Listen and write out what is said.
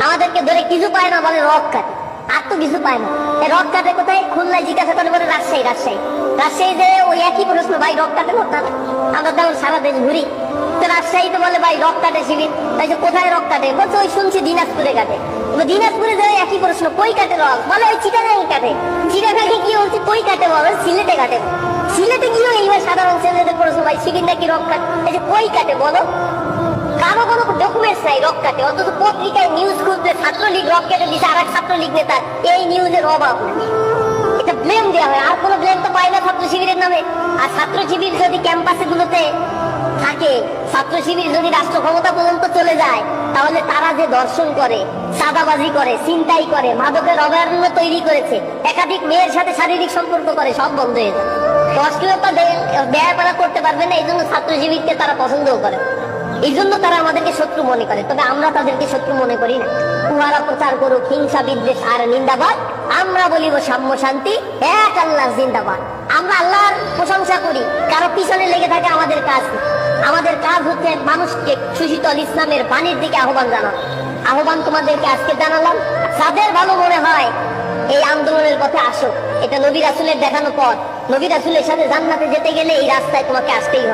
আমাদেরকে ধরে কিছু পায় না, বলে রক কাটে, আর তো কিছু পায় না। এই রক কাটে কোথায়? খুলনায় জিজ্ঞাসা করে বলে রাজশাহী। রাজশাহী যে ওই একই প্রশ্ন, ভাই রক কাটে কোথায়? আমরা তেমন সারা দেশ ঘুরি, তো রাজশাহীতে বলে ভাই রক কাটে শিবির। তাই যে কোথায় রক কাটে? বলছে ওই শুনছি দিনাজপুরে কাটে। দিনাজপুরে যে একই প্রশ্ন, কই কাটে রক? বলে ওই চিটাগাঁয়ে কাটে। চিটাগাঁয়ে কি হচ্ছে? কই কাটে? বলে সিলেটে কাটে। সিলেটে গিয়েও এইবার সাধারণ ছেলেদের প্রশ্ন, ভাই শিবির নাকি রক কাটে? এই যে কই কাটে বলো? কারো কোনো ডকুমেন্টস নাই রক কাটে, অথচ পত্রিকায় নিউজ খুঁজতে ছাত্রলীগ রক কেটে দিচ্ছে আর এক ছাত্রলীগ নেতার এই নিউজের অভাব নেই। এটা ব্লেম দেওয়া হয়, আর কোনো ব্লেম তো পায় না ছাত্র শিবিরের নামে। আর ছাত্র শিবির যদি ক্যাম্পাসে গুলোতে থাকে, ছাত্র শিবির যদি রাষ্ট্র ক্ষমতা পর্যন্ত চলে যায়, তাহলে তারা যে দর্শন করে, চাঁদাবাজি করে, ছিনতাই করে, মাদকের অভয়ারণ্য তৈরি করেছে, একাধিক মেয়ের সাথে শারীরিক সম্পর্ক করে, সব বন্ধ হয়ে যায়। তো অশ্লীলতা ব্যয়পারা করতে পারবে না, এই জন্য ছাত্র শিবিরকে তারা পছন্দও করে, এই জন্য তারা আমাদেরকে শত্রু মনে করে। তবে আমরা তাদেরকে শত্রু মনে করি না। উহারা প্রচার করুক হিংসা বিদ্বেষ আর নিন্দাবাদ, আমরা বলিব সাম্য শান্তি, এক আল্লাহ জিন্দাবাদ। আমরা আল্লাহর প্রশংসা করি, কারো পিছনে লেগে থাকে আমাদের কাজ না। আমাদের কাজ হচ্ছে মানুষকে সুশীতল ইসলামের বাণীর দিকে আহ্বান জানানো। আহ্বান তোমাদেরকে আজকে জানালাম। যাদের ভালো মনে হয় এই আন্দোলনের পথে আসো, এটা নবী রাসূলের দেখানো পথ। নবী রাসূলের সাথে জান্নাতে যেতে গেলে এই রাস্তায় তোমাকে আসতেই হবে।